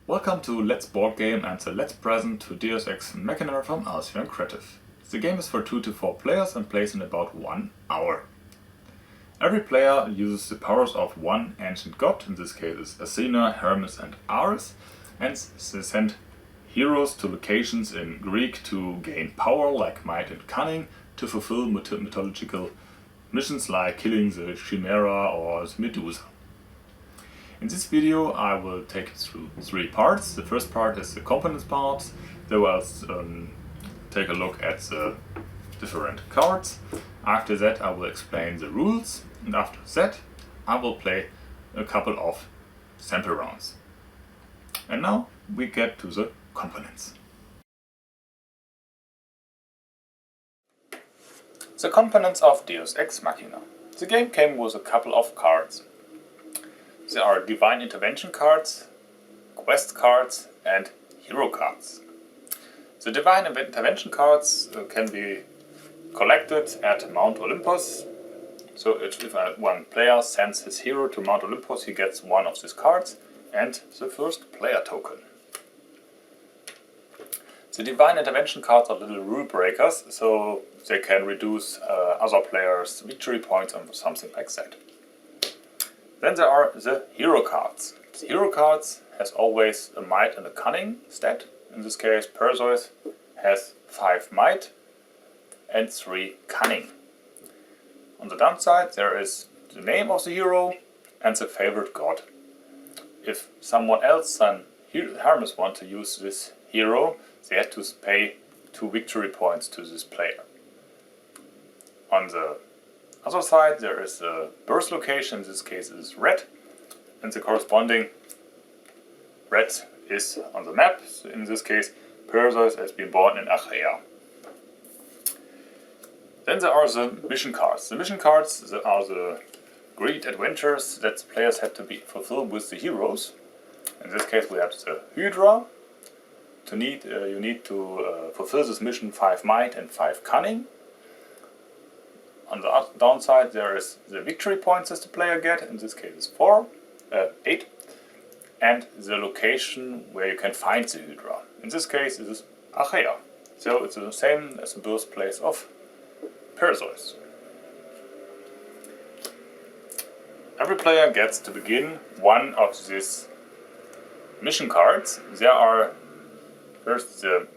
Welcome to Let's Board Game and the Let's Present to Deus Ex Machina from Alcyon Creative. The game is for 2 to 4 players and plays in about 1 hour. Every player uses the powers of one ancient god, in this case is Athena, Hermes and Ares, and they send heroes to locations in Greek to gain power like might and cunning, to fulfill mythological missions like killing the Chimera or the Medusa. In this video I will take you through 3 parts. The first part is the components part, then I'll take a look at the different cards. After that I will explain the rules, and after that I will play a couple of sample rounds. And now we get to the components. The components of Deus Ex Machina. The game came with a couple of cards. There are Divine Intervention cards, Quest cards and Hero cards. The Divine Intervention cards can be collected at Mount Olympus. So if one player sends his hero to Mount Olympus, he gets one of these cards and the first player token. The Divine Intervention cards are little rule breakers, so they can reduce other players' victory points or something like that. Then there are the Hero cards. The Hero cards has always a might and a cunning stat. In this case, Perseus has 5 might and 3 cunning. On the downside there is the name of the hero and the favorite god. If someone else than Hermes want to use this hero, they have to pay 2 victory points to this player. On the other side there is a birth location, in this case it is red, and the corresponding red is on the map. So in this case Perseus has been born in Achaea. Then there are the mission cards. The mission cards are the great adventures that the players have to be fulfilled with the heroes. In this case we have the Hydra. You need to fulfill this mission 5 might and 5 cunning. On the downside there is the victory points that the player get, in this case is 8, and the location where you can find the Hydra. In this case it is Achaea, so it's the same as the birthplace of Perseus. Every player gets to begin one of these mission cards. There are first the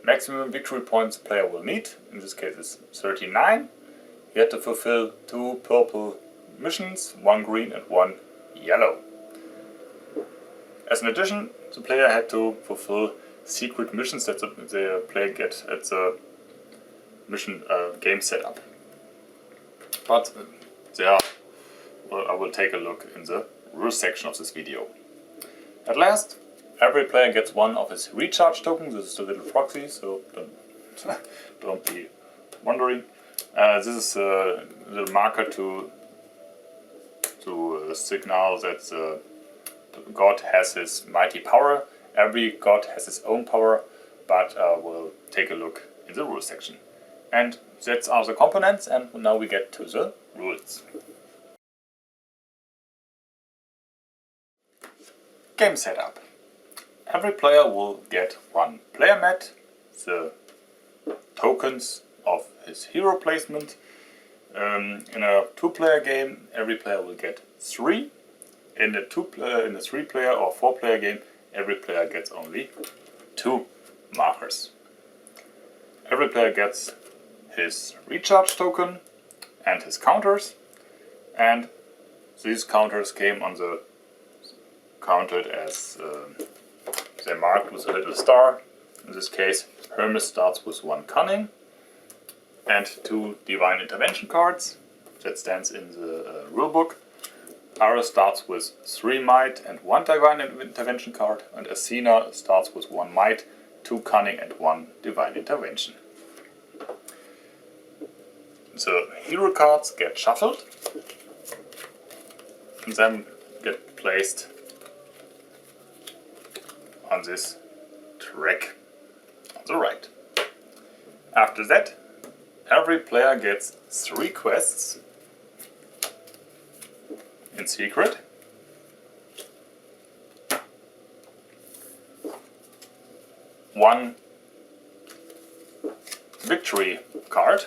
maximum victory points the player will need, in this case is 39. He had to fulfill 2 purple missions, 1 green and 1 yellow. As an addition, the player had to fulfill secret missions that the player gets at the mission game setup. But I will take a look in the rules section of this video. At last, every player gets one of his recharge tokens. This is a little proxy, so don't be wondering. This is a little marker to signal that the god has his mighty power. Every god has his own power, but we'll take a look in the rules section. And that's are the components, and now we get to the rules. Game setup. Every player will get 1 player mat, the tokens of his hero placement. In a 2-player game, every player will get 3. In a 3-player or 4-player game, every player gets only 2 markers. Every player gets his recharge token and his counters, and these counters came on the counted as they're marked with a little star. In this case, Hermes starts with 1 cunning and 2 divine intervention cards. That stands in the rulebook. Ares starts with 3 might and 1 divine intervention card, and Athena starts with 1 might, 2 cunning and 1 divine intervention. The hero cards get shuffled and then get placed on this track on the right. After that, every player gets 3 quests in secret. one victory card,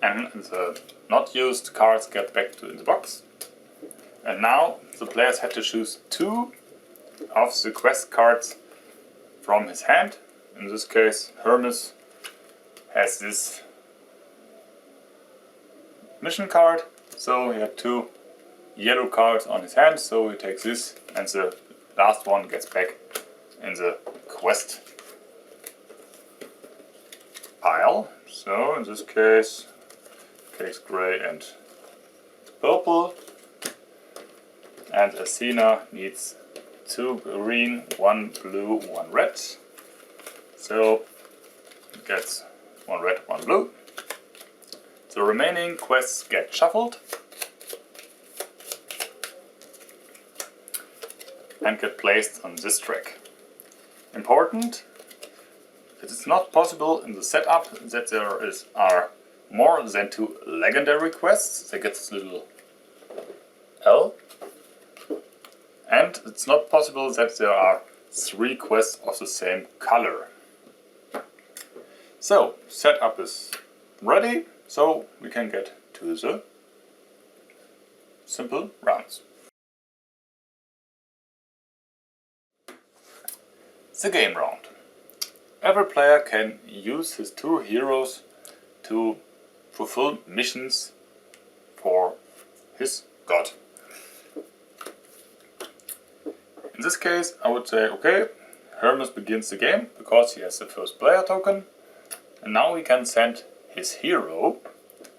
and the not used cards get back to in the box. And now the players had to choose 2 of the quest cards from his hand. In this case, Hermes has this mission card, so he had 2 yellow cards on his hand, so he takes this and the last one gets back in the quest pile. So in this case, takes grey and purple, and Athena needs 2 green, 1 blue, 1 red, so gets 1 red, 1 blue. The remaining quests get shuffled and get placed on this track. Important, it is not possible in the setup that there are more than 2 legendary quests. They get this little L. And it's not possible that there are 3 quests of the same color. So, setup is ready, so we can get to the simple rounds. The game round. Every player can use his 2 heroes to fulfill missions for his god. In this case, I would say, okay, Hermes begins the game because he has the first player token, and now he can send his hero.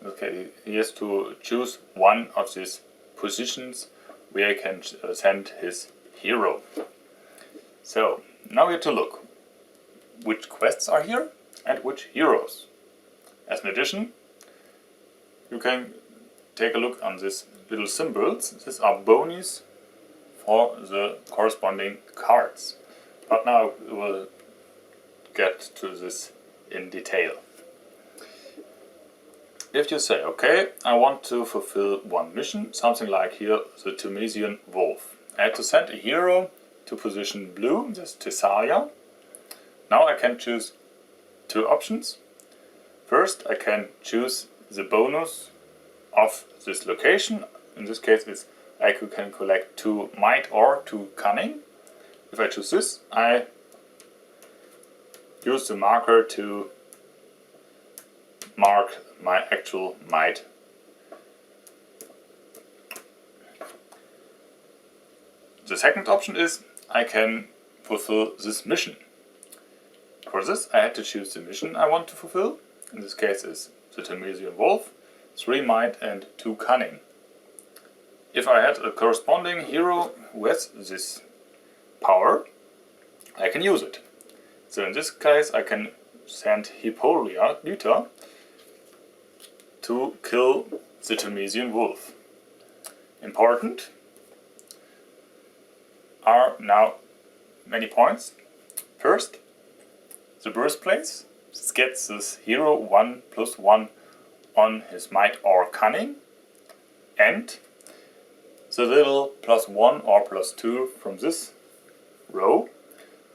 Okay, he has to choose one of these positions where he can send his hero. So now we have to look which quests are here and which heroes. As an addition, you can take a look on these little symbols. These are bonies for the corresponding cards. But now we will get to this in detail. If you say, okay, I want to fulfill one mission, something like here, the Tunisian wolf. I had to send a hero to position blue, this Thessalia. Now I can choose 2 options. First, I can choose the bonus of this location. In this case, I can collect 2 might or 2 cunning. If I choose this, I use the marker to mark my actual might. The second option is I can fulfill this mission. For this, I had to choose the mission I want to fulfill. In this case, is the Tunisian wolf, 3 might and 2 cunning. If I had a corresponding hero with this power, I can use it. So in this case, I can send Heroplacement to kill the Tunisian wolf. Important are now many points. First, the birthplace. This gets this hero 1+1 on his might or cunning, and the little +1 or +2 from this row.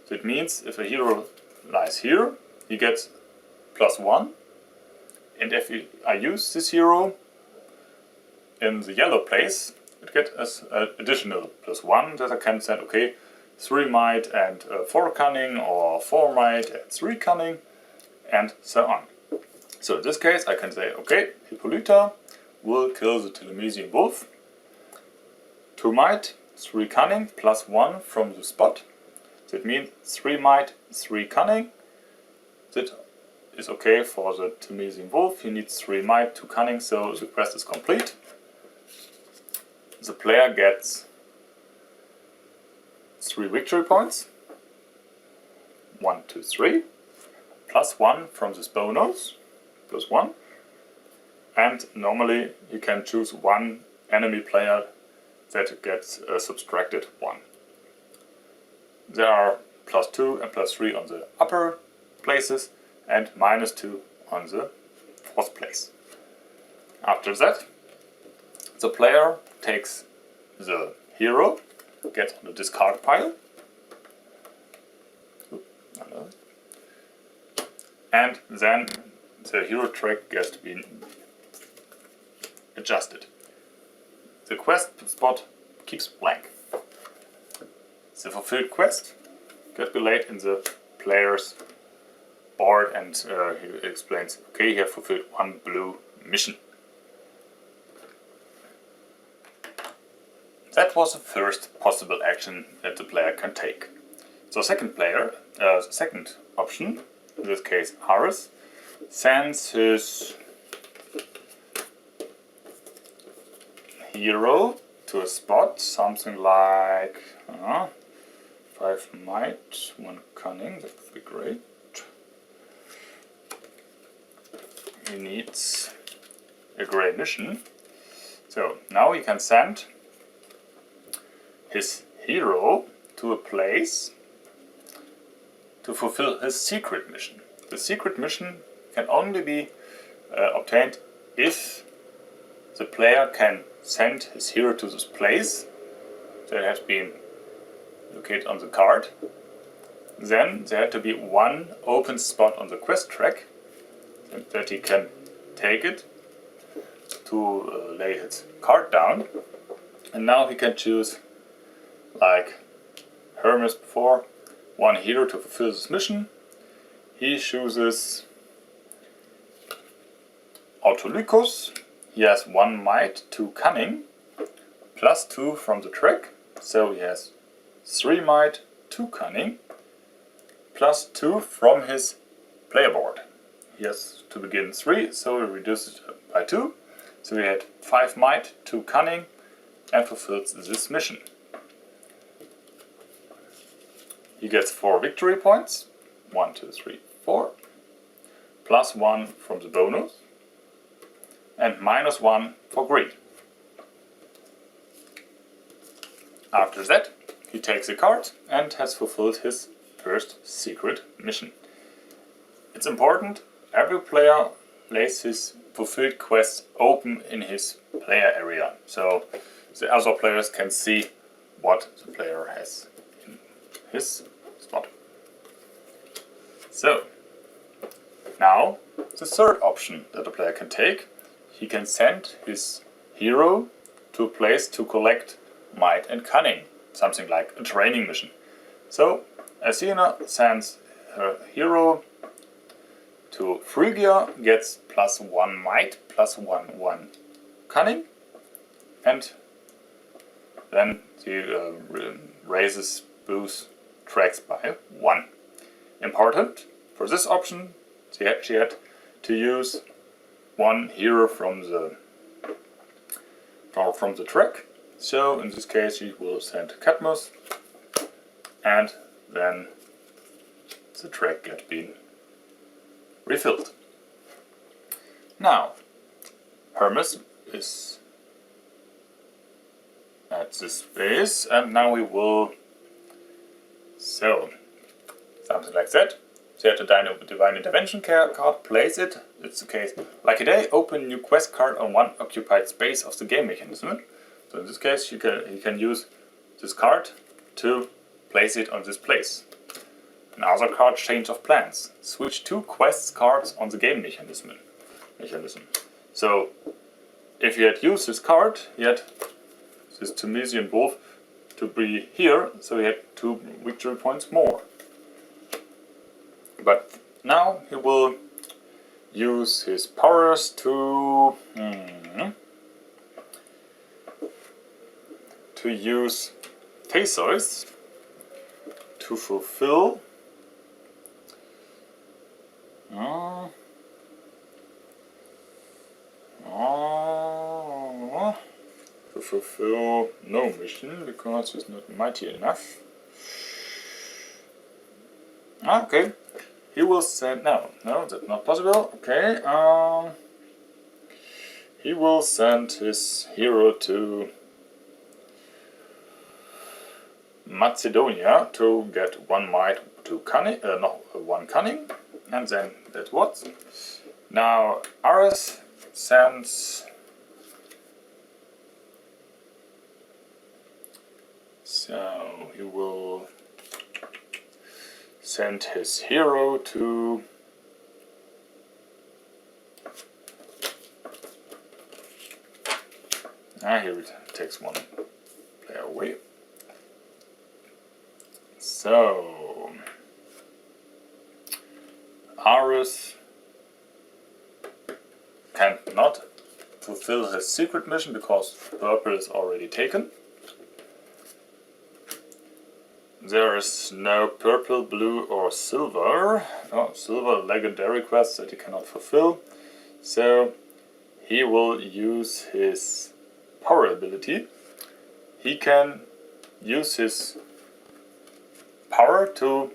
That means if a hero lies here, he gets +1, and if I use this hero in the yellow place, it gets an additional +1 that I can send, okay, 3 might and 4 cunning, or 4 might and 3 cunning, and so on. So in this case I can say, okay, Hippolyta will kill the Tunisian wolf. 2 might, 3 cunning, +1 from the spot. That means 3 might, 3 cunning. That is okay for the Tunisian wolf. He needs 3 might, 2 cunning, so the quest is complete. The player gets 3 victory points. 1, 2, 3. +1 from this bonus. +1. And normally you can choose 1 enemy player that gets subtracted 1. There are +2 and +3 on the upper places and -2 on the 4th place. After that, the player takes the hero, gets on the discard pile, And then the hero track gets to be adjusted. The quest spot keeps blank. The fulfilled quest gets laid in the player's board, and he explains, okay, you have fulfilled one blue mission. That was the first possible action that the player can take. So second option, in this case Ares, sends his hero to a spot, something like 5 might, 1 cunning, that would be great. He needs a grey mission. So now he can send his hero to a place to fulfill his secret mission. The secret mission can only be obtained if the player can send his hero to this place that has been located on the card. Then there had to be one open spot on the quest track that he can take it to lay his card down. And now he can choose, like Hermes before, one hero to fulfill this mission. He chooses Autolycus. He has 1 might, 2 cunning, plus 2 from the track. So he has 3 might, 2 cunning, plus 2 from his player board. He has to begin 3, so he reduces it by 2. So he had 5 might, 2 cunning, and fulfills this mission. He gets 4 victory points, 1, 2, 3, 4, plus 1 from the bonus, and minus 1 for greed. After that, he takes a card and has fulfilled his first secret mission. It's important, every player lays his fulfilled quest open in his player area, so the other players can see what the player has in his spot. So, now the third option that the player can take. He can send his hero to a place to collect might and cunning, something like a training mission. So Athena sends her hero to Phrygia, gets plus 1 might, plus 1 cunning, and then she raises both tracks by 1. Important, for this option she had to use 1 hero from the track. So in this case she will send Cadmus, and then the track gets been refilled. Now Hermes is at this space, and now we will something like that. Set a Divine Intervention card, place it. It's the case. Lucky day, open new quest card on 1 occupied space of the game mechanism. So in this case, you can use this card to place it on this place. Another card, Change of Plans. Switch 2 quest cards on the game mechanism. So if you had used this card, you had this Tunisian wolf to be here, so he had 2 victory points more. But now he will use his powers to use Theseus to fulfill no mission, because he's not mighty enough. Okay. He will send, no, that's not possible. Okay, he will send his hero to Macedonia to get 1 might, 2 cunning, 1 cunning, and then that's what. Now Ares sends, so he will send his hero to here it takes one player away. So Ares cannot fulfill his secret mission because purple is already taken. There is no purple, blue or silver. No, silver legendary quests that he cannot fulfill. So he will use his power ability. He can use his power to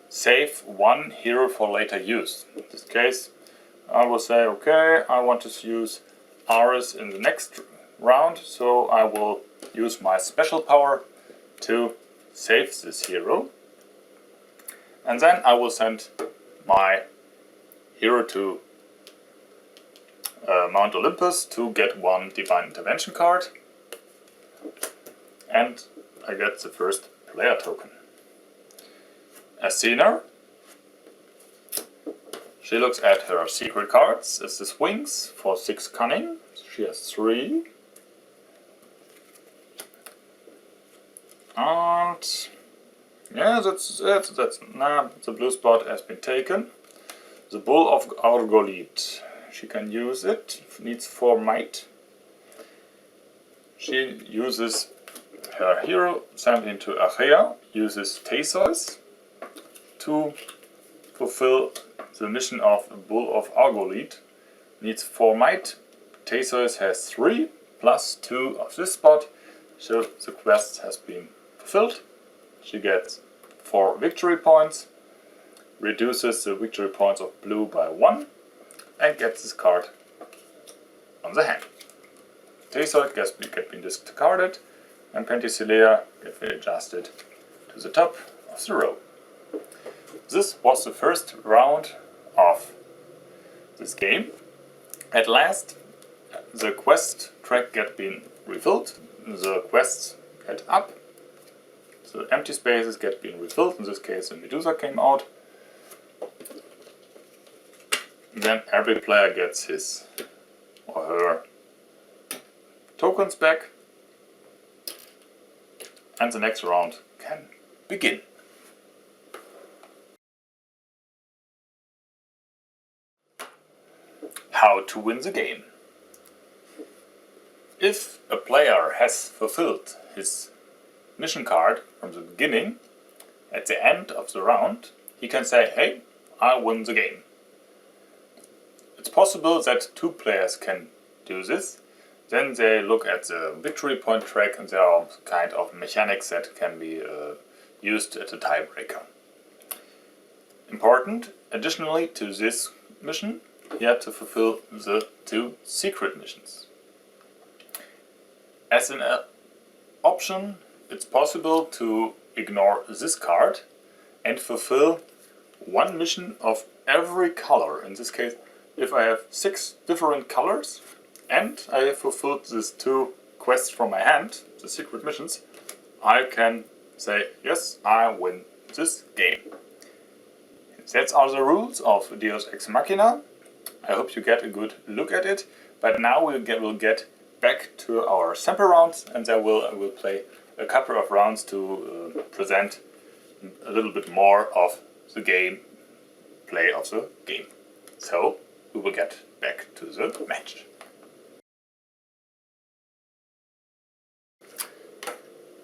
save one hero for later use. In this case, I will say, okay, I want to use Ares in the next round, so I will use my special power to save this hero. And then I will send my hero to Mount Olympus to get one Divine Intervention card. And I get the first player token. Athena. She looks at her secret cards. It's the Swings for 6 cunning. She has 3. And yeah, that's nah, the blue spot has been taken. The Bull of Iroglidis. She can use it. Needs 4 might. She uses her hero sent into Achea. Uses Theseus to fulfill the mission of Bull of Iroglidis. Needs 4 might. Theseus has 3 plus 2 of this spot, so the quest has been fulfilled. She gets 4 victory points, reduces the victory points of blue by 1, and gets this card on the hand. Theseus gets been discarded, and Penthesilea gets adjusted to the top of the row. This was the first round of this game. At last, the quest track get been refilled, the quests get up, the empty spaces get been refilled, in this case the Medusa came out. Then every player gets his or her tokens back, and the next round can begin. How to win the game. If a player has fulfilled his mission card from the beginning, at the end of the round, he can say, hey, I win the game. It's possible that 2 players can do this. Then they look at the victory point track, and there are kind of mechanics that can be used at a tiebreaker. Important, additionally to this mission, you have to fulfill the 2 secret missions. As an option, it's possible to ignore this card and fulfill 1 mission of every color. In this case, if I have 6 different colors and I have fulfilled these 2 quests from my hand, the secret missions, I can say, yes, I win this game. That's all the rules of Deus Ex Machina. I hope you get a good look at it, but now we'll get back to our sample rounds, and I will play a couple of rounds to present a little bit more of the play of the game. So we will get back to the match.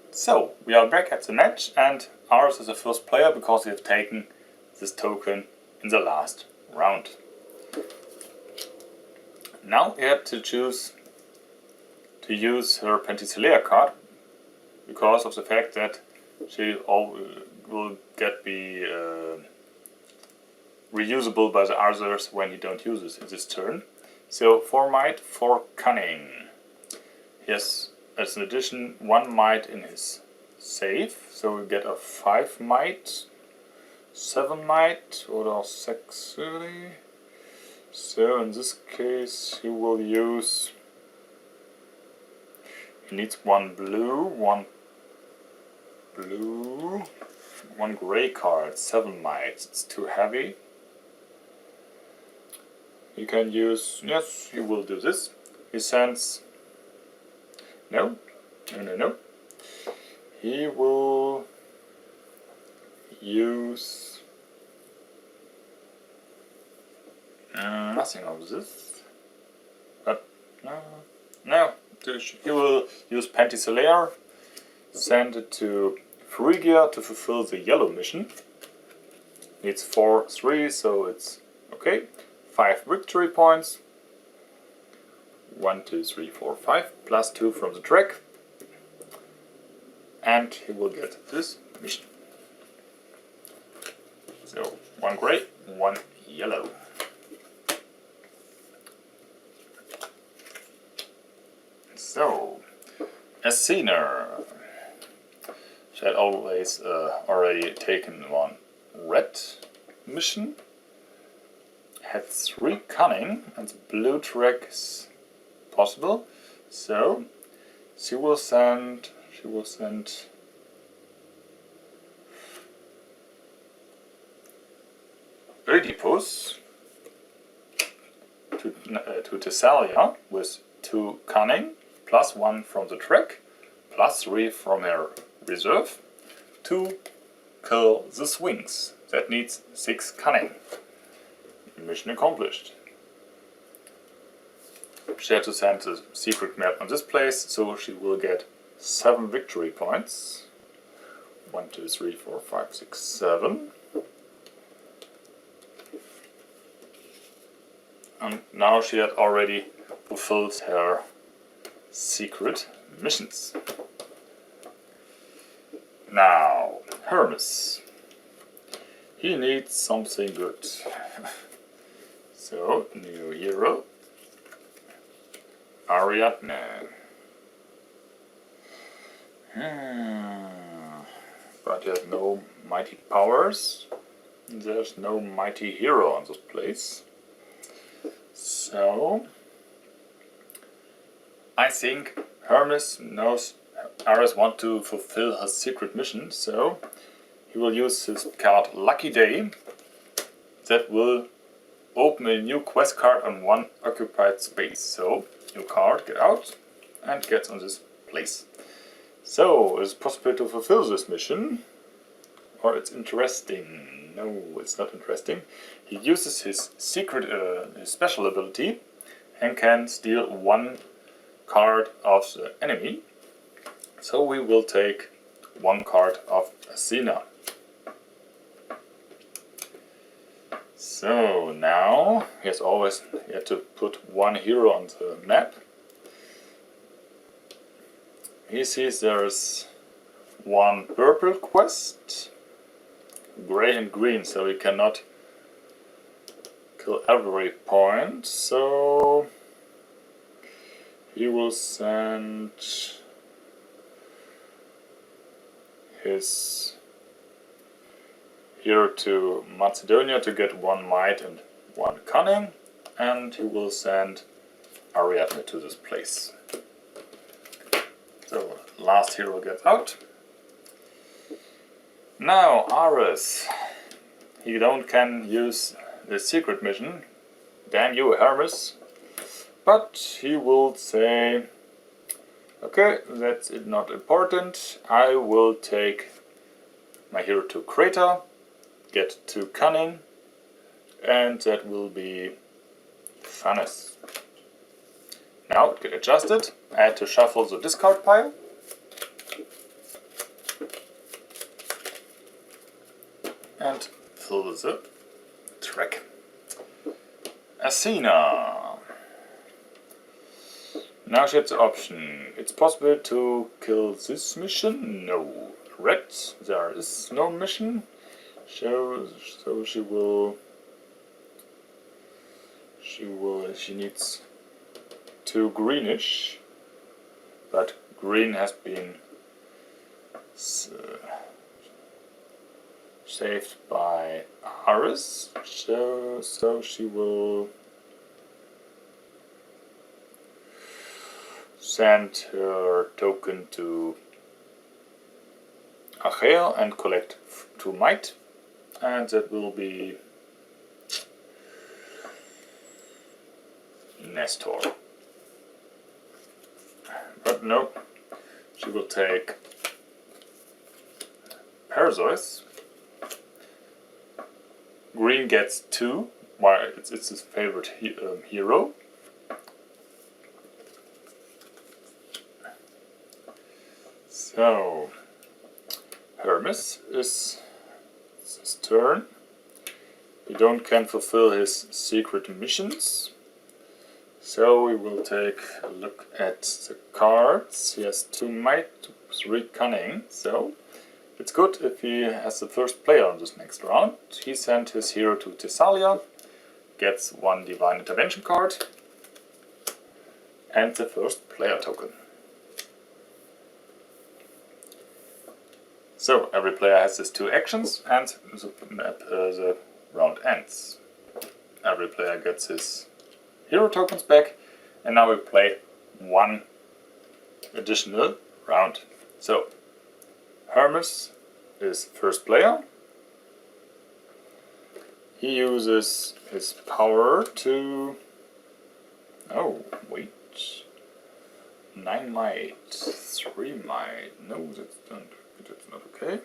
So we are back at the match, and Ares is the first player because we have taken this token in the last round. Now we have to choose to use her Penthesilea card because of the fact that she will be reusable by the others when you don't use it in this turn. So 4 might, 4 cunning. He has, as an addition, 1 might in his save, so we get a 5 might, 7 might, or 6 really. So in this case he will use, he needs 1 blue, 1 blue, one gray card, 7 might. It's too heavy. You can use, yes, you will do this. He sends, no. He will use nothing of this. But no. He will use Pentisolaire, send it to Phrygia to fulfill the yellow mission. Needs 4/3, so it's okay. 5 victory points. 1, 2, 3, 4, 5, plus 2 from the track. And he will get this mission. So, 1 gray, 1 yellow. So, Ascena. She had always already taken 1 red mission. Had 3 cunning, and the blue track is possible. So, she will send Oedipus to Thessalia with 2 cunning, plus 1 from the track, plus 3 from her reserve, to kill the Sphinx. That needs 6 cunning. Mission accomplished. She had to send the secret map on this place, so she will get 7 victory points. 1, 2, 3, 4, 5, 6, 7. And now she had already fulfilled her secret missions. Now, Hermes. He needs something good. So, new hero. Ariadne. But he has no mighty powers. There's no mighty hero on this place. So, I think Hermes knows Ares wants to fulfill her secret mission, so he will use his card Lucky Day. That will open a new quest card on 1 occupied space. So, new card, get out, and gets on this place. So, it's possible to fulfill this mission, or it's interesting. No, it's not interesting. He uses his secret, his special ability, and can steal 1 card of the enemy. So we will take 1 card of Ascena. So now he had to put 1 hero on the map. He sees there's 1 purple quest, gray and green, so he cannot kill every point. So he will send his hero to Macedonia to get 1 might and 1 cunning, and he will send Ariadne to this place. So, last hero gets out. Now, Ares. He can use the secret mission. Damn you, Hermes. But he will say, okay, that's not important. I will take my hero to Creta, get 2 cunning, and that will be Phanes. Now get adjusted. I had to shuffle the discard pile. And fill the track. Ascena. Now she has the option. It's possible to kill this mission? No. Red, there is no mission. So she needs 2 greenish, but green has been saved by Ares, so she will send her token to Achel and collect 2 might, and that will be Nestor. But no, she will take Perseus. Green gets 2, why it's his favorite hero. So, Hermes is his turn. We can fulfill his secret missions. So we will take a look at the cards. He has 2 might, 3 cunning. So it's good if he has the first player on this next round. He sent his hero to Thessalia, gets 1 divine intervention card, and the first player token. So every player has his 2 actions, and the round ends. Every player gets his hero tokens back, and now we play 1 additional round. So Hermes is first player. He uses his power to... oh, wait. 9 might, 3 might. No, that's not okay.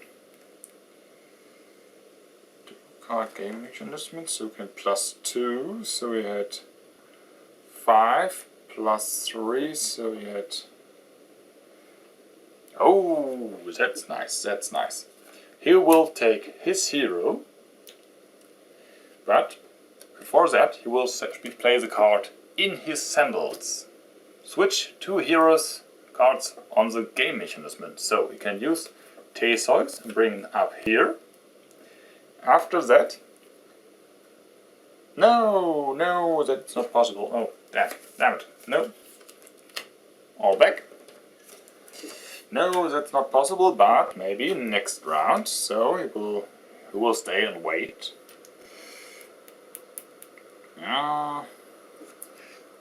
Card game mechanism, so we can +2, so we had 5 +3, so we had... oh, that's nice, that's nice. He will take his hero, but before that he will play the card in his sandals. Switch 2 heroes cards on the game mechanism, so we can use Theseus and bring him up here. After that... no, that's not possible. Oh, damn it. No. All back. No, that's not possible, but maybe next round. So he will stay and wait.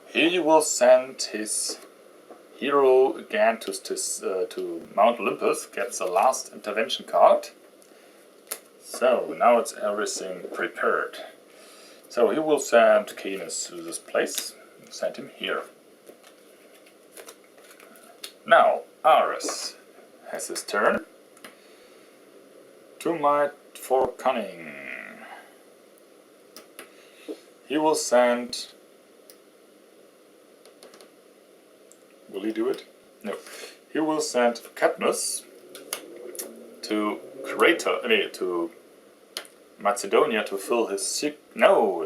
He will send his hero again to Mount Olympus, gets the last intervention card. So now it's everything prepared. So he will send Canis to this place, send him here. Now Ares has his turn. 2 might, 4 cunning. He will send... will he do it? No. He will send Cadmus to to Macedonia to fill his no,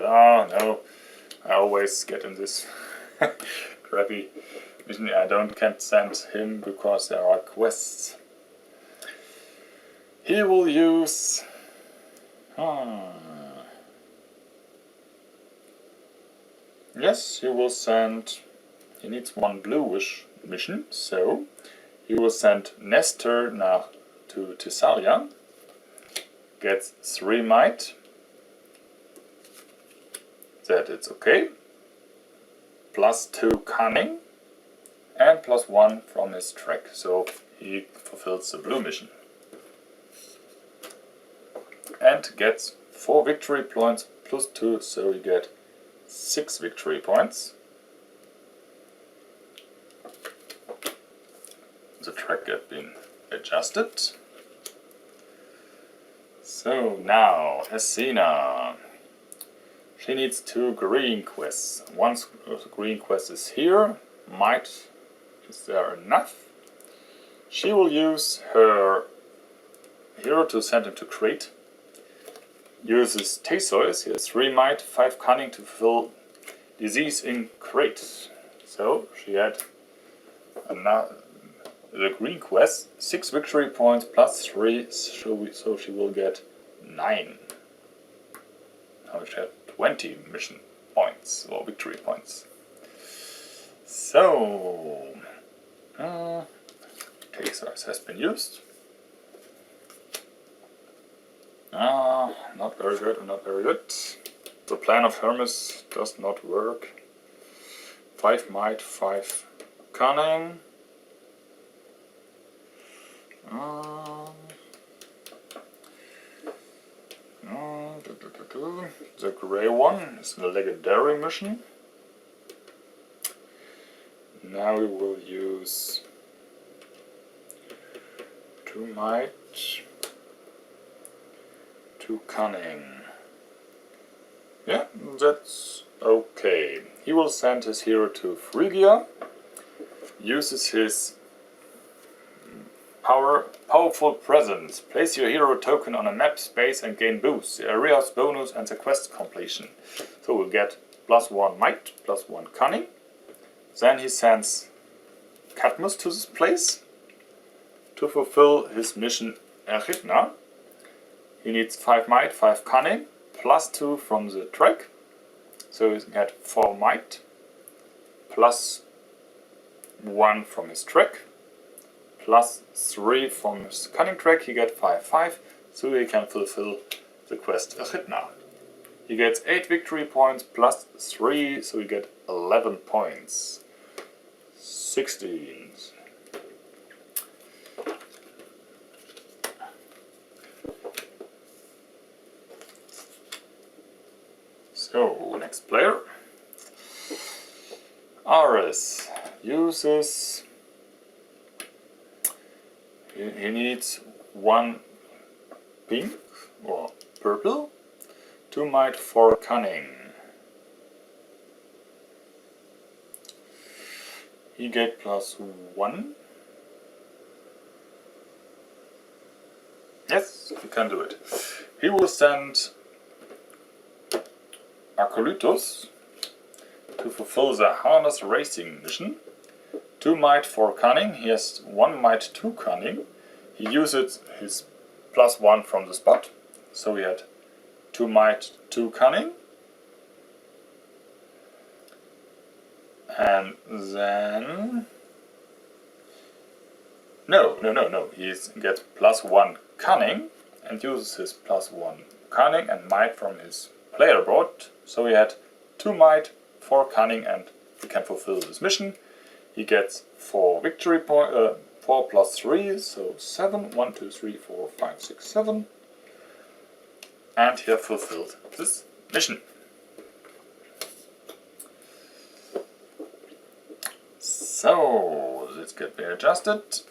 I always get in this crappy mission. I can't send him because there are quests. He will use yes, he will send... he needs 1 bluish mission, so he will send Nestor now to Thessalia. Gets 3 might. That it's okay. +2 cunning. And +1 from his track. So he fulfills the blue mission. And gets 4 victory points +2, so you get 6 victory points. The track has been adjusted. So now, Athena. She needs 2 green quests. 1 green quest is here. Might. Is there enough? She will use her hero to send him to Crete. Uses Theseus. He has 3 might, 5 cunning to fulfill disease in Crete. So she had the green quest, 6 victory points +3, so she will get 9. Now she had 20 mission points, or victory points. So, Theseus has been used. Not very good, not very good. The plan of Hermes does not work. 5 might, 5 cunning. The grey one is the legendary mission. Now we will use 2 might, 2 cunning. Yeah, that's okay. He will send his hero to Phrygia, uses his powerful presence. Place your hero token on a map space and gain boost, the area's bonus and the quest completion. So we'll get +1 might, +1 cunning. Then he sends Cadmus to this place to fulfill his mission Echidna. He needs 5 might, 5 cunning, +2 from the track. So he get 4 might, +1 from his track, +3 from his cunning track. He gets 5, so he can fulfill the quest Echidna. He gets 8 victory points +3, so he gets 11 points. 16. So, next player. Ares uses... He needs 1 pink or purple, 2 might, 4 cunning. He get +1. Yes, he can do it. He will send Acolytus to fulfill the harness racing mission. 2 might, 4 cunning. He has 1 might, 2 cunning. He uses his +1 from the spot. So he had 2 might, 2 cunning. And then... No. He gets +1 cunning and uses his +1 cunning and might from his player board. So he had 2 might, 4 cunning, and he can fulfill this mission. He gets 4 victory points, 4 +3, so 7. 1, 2, 3, 4, 5, 6, 7. And he has fulfilled this mission. So, let's get readjusted.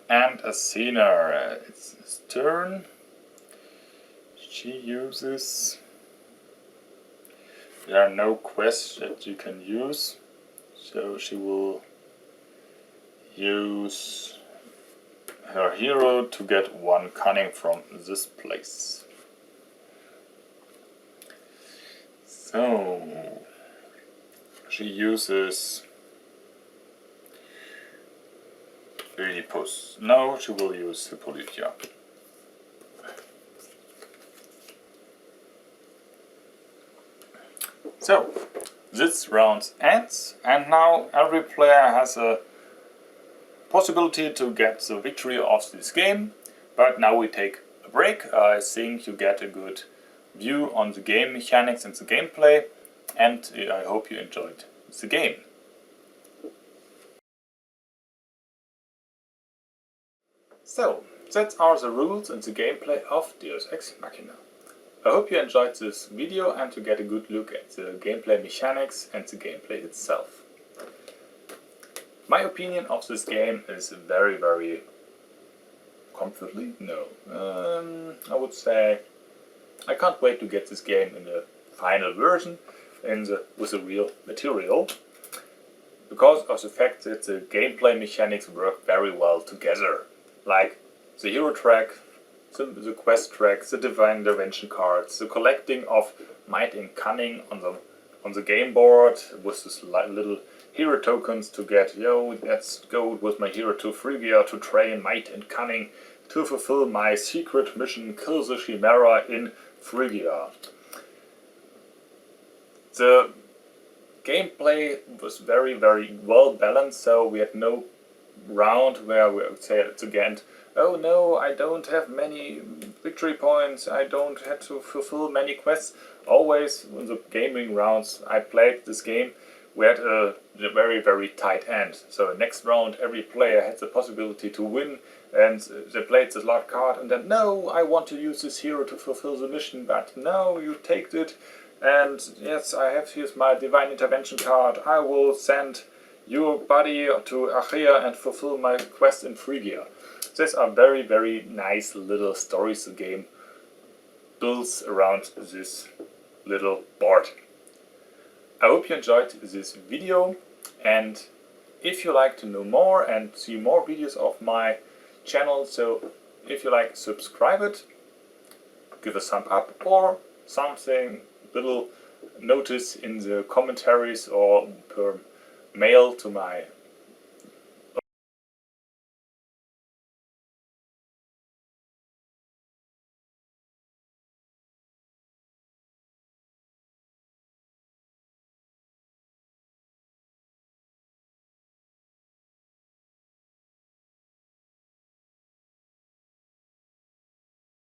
And Athena, it's his turn. She uses... There are no quests that you can use, so she will use her hero to get 1 cunning from this place. So she uses Oedipus. No, she will use Hippolyta. So, this round ends, and now every player has a possibility to get the victory of this game. But now we take a break. I think you get a good view on the game mechanics and the gameplay, and I hope you enjoyed the game. So, that are the rules and the gameplay of Deus Ex Machina. I hope you enjoyed this video and to get a good look at the gameplay mechanics and the gameplay itself. My opinion of this game is very, very comfortably. No, I would say I can't wait to get this game in the final version with the real material, because of the fact that the gameplay mechanics work very well together, like the hero track, the quest track, the divine intervention cards, the collecting of might and cunning on the game board with this little hero tokens to get, let's go with my hero to Phrygia to train might and cunning to fulfill my secret mission, kill the Chimera in Phrygia. The gameplay was very, very well balanced, so we had no round where we would say at the end, oh no, I don't have many victory points, I don't have to fulfill many quests. Always in the gaming rounds I played this game we had a very tight end. So next round every player had the possibility to win, and they played the last card, and then no, I want to use this hero to fulfill the mission, but no, you take it, and yes, I have here's my divine intervention card, I will send your buddy to Achea and fulfill my quest in Phrygia. These are very nice little stories the game builds around this little board. I hope you enjoyed this video, and if you like to know more and see more videos of my channel, so if you like, subscribe it, give a thumb up or something, little notice in the commentaries or per mail to my